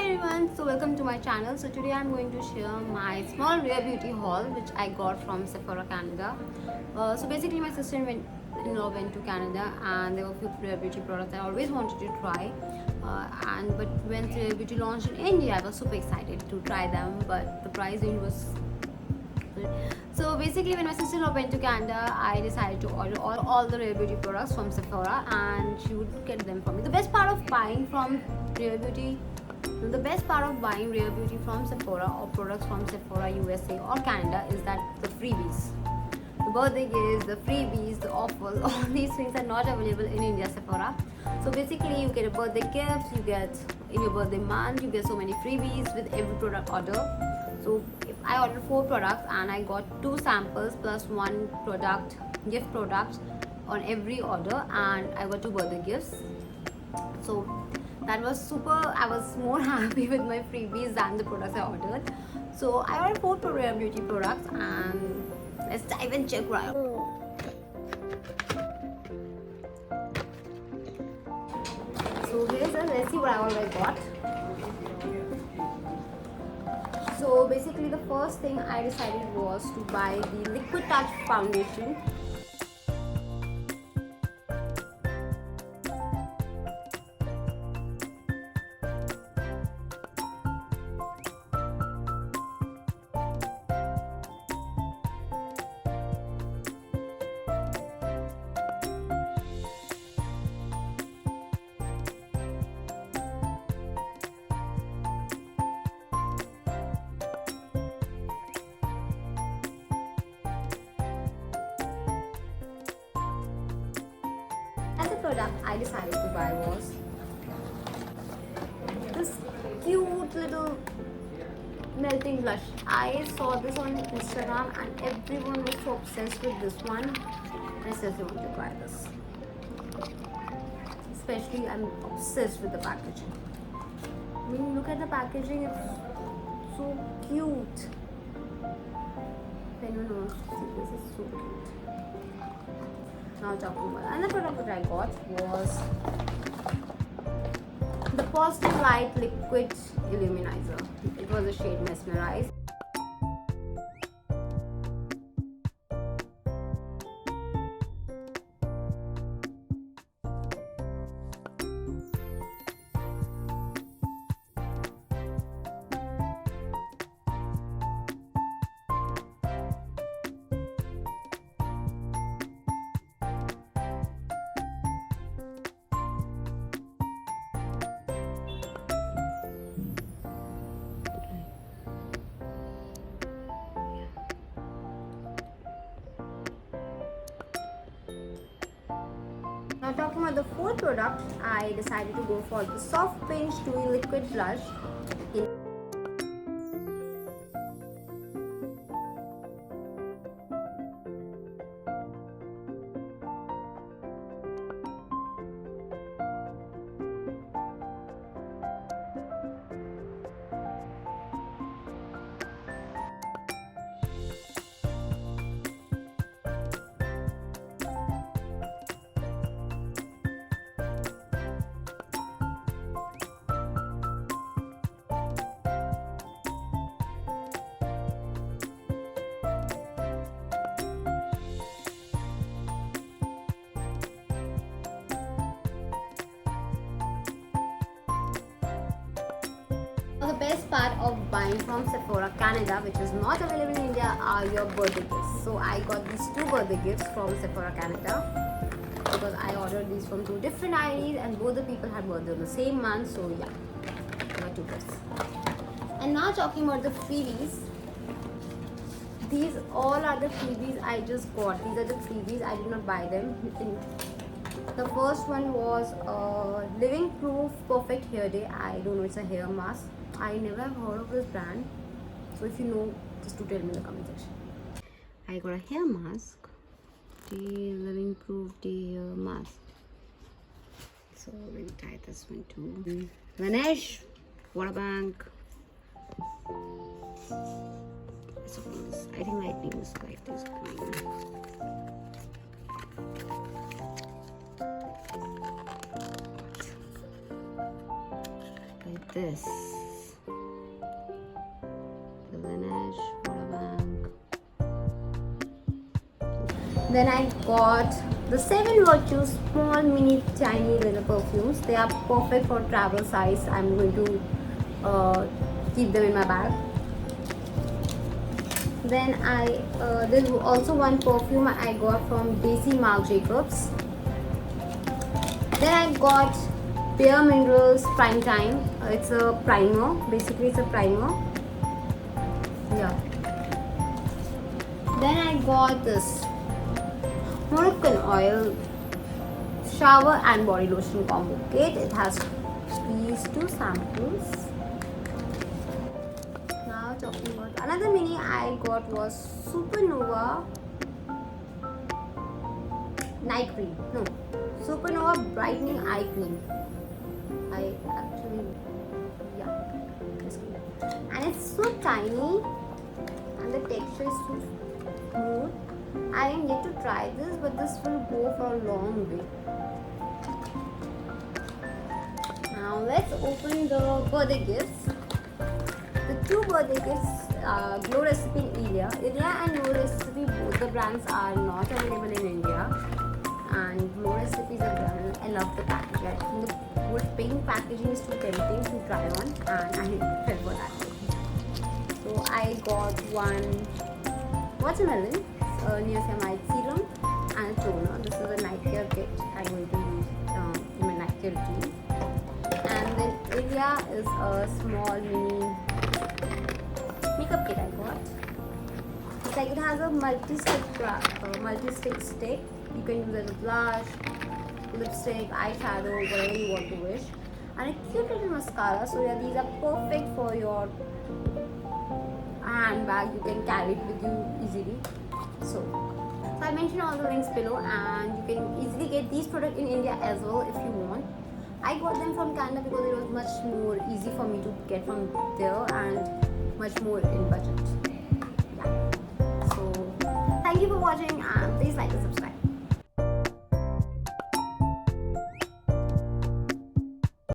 everyone, so welcome to my channel. So today I'm going to share my small rare beauty haul which I got from Sephora Canada. So basically my sister-in-law went to Canada and there were a few rare beauty products I always wanted to try. But when rare beauty launched in India, I was super excited to try them, but the price range was good. So basically when my sister-in-law went to Canada, I decided to order all the rare beauty products from Sephora and she would get them for me. The best part of buying rare beauty from Sephora or products from Sephora USA or Canada is that the freebies, the birthday gifts, the freebies, the offers, all these things are not available in India Sephora. So basically you get a birthday gift, you get in your birthday month, you get so many freebies with every product order. So if I ordered 4 products and I got 2 samples plus 1 product, gift product on every order, and I got 2 birthday gifts. So that was super. I was more happy with my freebies than the products I ordered. So I ordered 4 rare beauty products and let's dive and check right. So let's see what I already got. So basically the first thing I decided was to buy the Liquid Touch foundation. And the product I decided to buy was this cute little melting blush. I saw this on Instagram and everyone was so obsessed with this one. I seriously want to try this. Especially I'm obsessed with the packaging. I mean, look at the packaging, it's so cute. If anyone wants to see this, is so cute. Now talking about another product that I got was the Positive Light Liquid Illuminizer. It was the shade Mesmerize. Now talking about the 4th product, I decided to go for the Soft Pinch Dewy Liquid Blush. The best part of buying from Sephora Canada, which is not available in India, are your birthday gifts. So I got these 2 birthday gifts from Sephora Canada because I ordered these from 2 different IDs and both the people had birthday on the same month. So yeah, I got 2 gifts. And now talking about the freebies, these all are the freebies I just got. These are the freebies, I did not buy them. The first one was Living Proof Perfect Hair Day. I don't know, it's a hair mask. I never have heard of this brand, so if you know, just to tell me in the comment section. I got a hair mask, the Living Proof Day hair mask. So we'll try this one too. Vanish water bank. I think lightning is coming. this. Then I got the 7 Virtues small mini tiny little perfumes. They are perfect for travel size. I'm going to keep them in my bag. Then there's also one perfume I got from Daisy Marc Jacobs. Then I got Bare Minerals Prime Time. It's a primer. Basically, it's a primer. Yeah. Then I got this Moroccan oil shower and body lotion combo kit. It has these 2 samples. Now talking about another mini I got was Supernova night cream. No, Supernova brightening eye cream. I actually, yeah, this cream. And it's so tiny and the texture is so smooth. I am yet to try this, but this will go for a long way. Now let's open the birthday gifts. The 2 birthday gifts, Glow Recipe in India. India and Glow Recipe, both the brands are not available in India. And Glow Recipe is a brand. I love the packaging. I think the whole pink packaging is too tempting to try on, and I fell for that. So I got one watermelon, niacinamide serum, and a toner. This is a night care kit I'm going to use in my night care routine. And then India is a small mini makeup kit I got. It's like it has a multi-stick stick. You can use it as a blush, lipstick, eyeshadow, whatever you want to wish. And a cute little mascara. So yeah, these are perfect for your handbag. You can carry it with you easily. So I mentioned all the links below, and you can easily get these products in India as well if you want. I got them from Canada because it was much more easy for me to get from there and much more in budget.